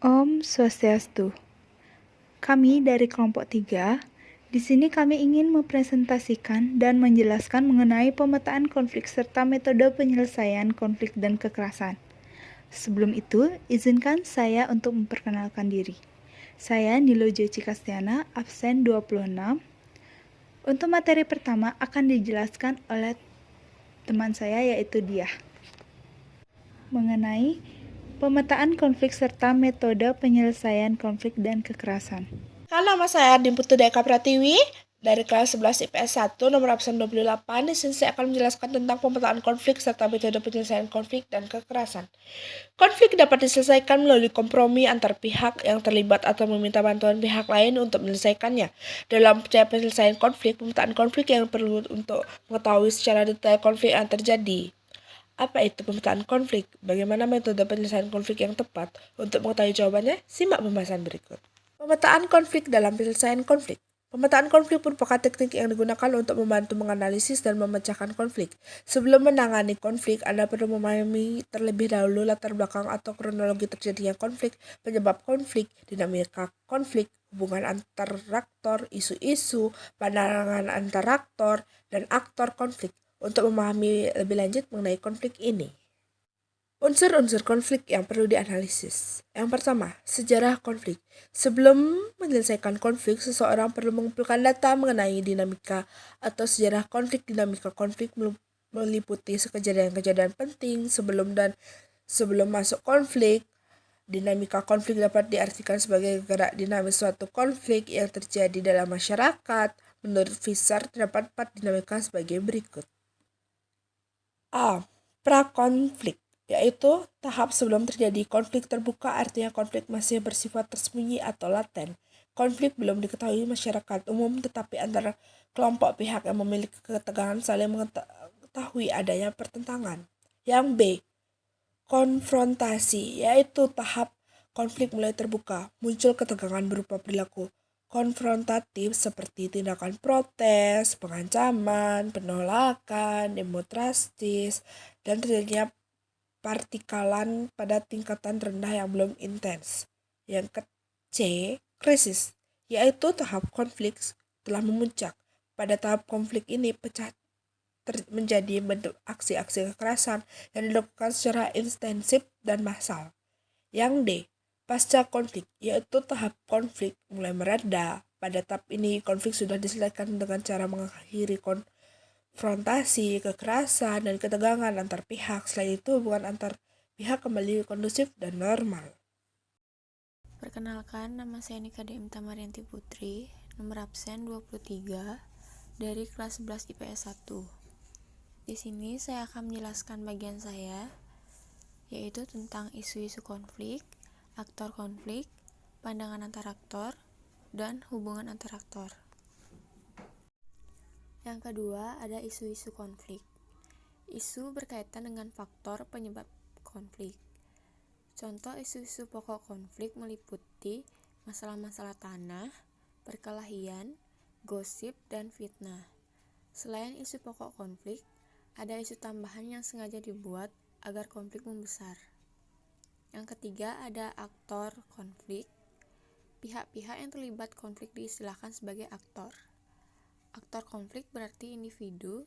Om Swastiastu. Kami dari kelompok 3, di sini kami ingin mempresentasikan dan menjelaskan mengenai pemetaan konflik serta metode penyelesaian konflik dan kekerasan. Sebelum itu, izinkan saya untuk memperkenalkan diri. Saya Nilojo Cikastiana, absen 26. Untuk materi pertama akan dijelaskan oleh teman saya yaitu Diah. Mengenai pemetaan konflik serta metode penyelesaian konflik dan kekerasan. Nama saya Dimputu Deka Pratiwi dari kelas 11 IPS 1 nomor absen 28. Di sini saya akan menjelaskan tentang pemetaan konflik serta metode penyelesaian konflik dan kekerasan. Konflik dapat diselesaikan melalui kompromi antar pihak yang terlibat atau meminta bantuan pihak lain untuk menyelesaikannya. Dalam penyelesaian konflik, pemetaan konflik yang perlu untuk mengetahui secara detail konflik yang terjadi. Apa itu pemetaan konflik? Bagaimana metode penyelesaian konflik yang tepat? Untuk mengetahui jawabannya, simak pembahasan berikut. Pemetaan konflik dalam penyelesaian konflik. Pemetaan konflik merupakan teknik yang digunakan untuk membantu menganalisis dan memecahkan konflik. Sebelum menangani konflik, Anda perlu memahami terlebih dahulu latar belakang atau kronologi terjadinya konflik, penyebab konflik, dinamika konflik, hubungan antar aktor, isu-isu, pandangan antar aktor, dan aktor konflik untuk memahami lebih lanjut mengenai konflik ini. Unsur-unsur konflik yang perlu dianalisis. Yang pertama, sejarah konflik. Sebelum menyelesaikan konflik, seseorang perlu mengumpulkan data mengenai dinamika atau sejarah konflik. Dinamika konflik meliputi kejadian-kejadian penting sebelum masuk konflik. Dinamika konflik dapat diartikan sebagai gerak dinamis suatu konflik yang terjadi dalam masyarakat. Menurut Visser, terdapat 4 dinamika sebagai berikut. A. Prakonflik, yaitu tahap sebelum terjadi konflik terbuka, artinya konflik masih bersifat tersembunyi atau laten. Konflik belum diketahui masyarakat umum, tetapi antara kelompok pihak yang memiliki ketegangan saling mengetahui adanya pertentangan. Yang B. Konfrontasi, yaitu tahap konflik mulai terbuka, muncul ketegangan berupa perilaku konfrontatif seperti tindakan protes, pengancaman, penolakan, demonstrasi, dan terjadinya partikalan pada tingkatan rendah yang belum intens. Yang C. Krisis, yaitu tahap konflik telah memuncak. Pada tahap konflik ini pecah menjadi bentuk aksi-aksi kekerasan yang dilakukan secara intensif dan massal. Yang D. Pasca konflik, yaitu tahap konflik mulai mereda. Pada tahap ini, konflik sudah diselesaikan dengan cara mengakhiri konfrontasi, kekerasan, dan ketegangan antar pihak. Selain itu, hubungan antar pihak kembali kondusif dan normal. Perkenalkan, nama saya Nika DM Tamarianti Putri, nomor absen 23, dari kelas 11 IPS 1. Di sini saya akan menjelaskan bagian saya, yaitu tentang isu-isu konflik, aktor konflik, pandangan antar aktor, dan hubungan antar aktor. Yang kedua, ada isu-isu konflik. Isu berkaitan dengan faktor penyebab konflik. Contoh isu-isu pokok konflik meliputi masalah-masalah tanah, perkelahian, gosip, dan fitnah. Selain isu pokok konflik, ada isu tambahan yang sengaja dibuat agar konflik membesar. Yang ketiga, ada aktor konflik. Pihak-pihak yang terlibat konflik diistilahkan sebagai aktor. Aktor konflik berarti individu,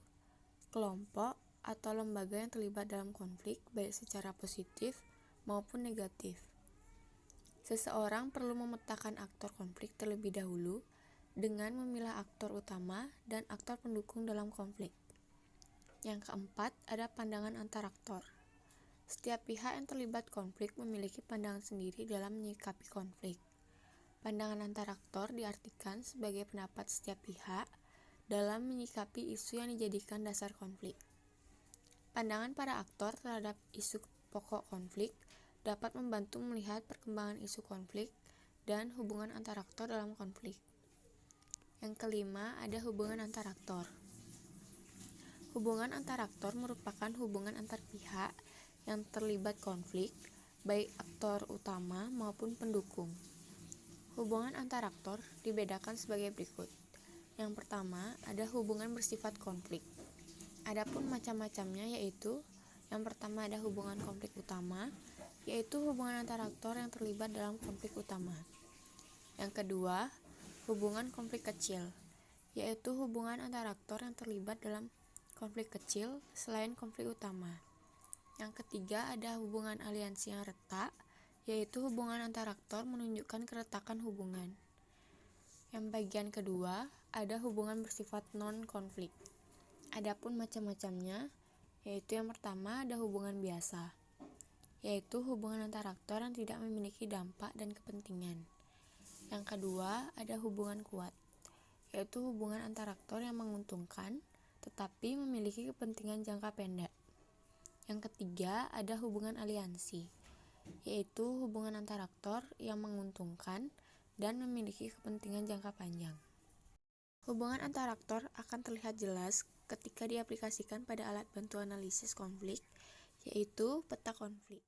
kelompok, atau lembaga yang terlibat dalam konflik baik secara positif maupun negatif. Seseorang perlu memetakan aktor konflik terlebih dahulu dengan memilah aktor utama dan aktor pendukung dalam konflik. Yang keempat, ada pandangan antar aktor. Setiap pihak yang terlibat konflik memiliki pandangan sendiri dalam menyikapi konflik. Pandangan antar aktor diartikan sebagai pendapat setiap pihak dalam menyikapi isu yang dijadikan dasar konflik. Pandangan para aktor terhadap isu pokok konflik dapat membantu melihat perkembangan isu konflik dan hubungan antar aktor dalam konflik. Yang kelima, ada hubungan antar aktor. Hubungan antar aktor merupakan hubungan antar pihak yang terlibat konflik, baik aktor utama maupun pendukung. Hubungan antar aktor dibedakan sebagai berikut. Yang pertama, ada hubungan bersifat konflik. Adapun macam-macamnya yaitu, yang pertama ada hubungan konflik utama, yaitu hubungan antara aktor yang terlibat dalam konflik utama. Yang kedua, hubungan konflik kecil, yaitu hubungan antara aktor yang terlibat dalam konflik kecil selain konflik utama. Yang ketiga, ada hubungan aliansi yang retak, yaitu hubungan antara aktor menunjukkan keretakan hubungan. Yang bagian kedua, ada hubungan bersifat non-konflik. Adapun macam-macamnya, yaitu yang pertama ada hubungan biasa, yaitu hubungan antara aktor yang tidak memiliki dampak dan kepentingan. Yang kedua, ada hubungan kuat, yaitu hubungan antara aktor yang menguntungkan tetapi memiliki kepentingan jangka pendek. Yang ketiga, ada hubungan aliansi, yaitu hubungan antara aktor yang menguntungkan dan memiliki kepentingan jangka panjang. Hubungan antara aktor akan terlihat jelas ketika diaplikasikan pada alat bantu analisis konflik, yaitu peta konflik.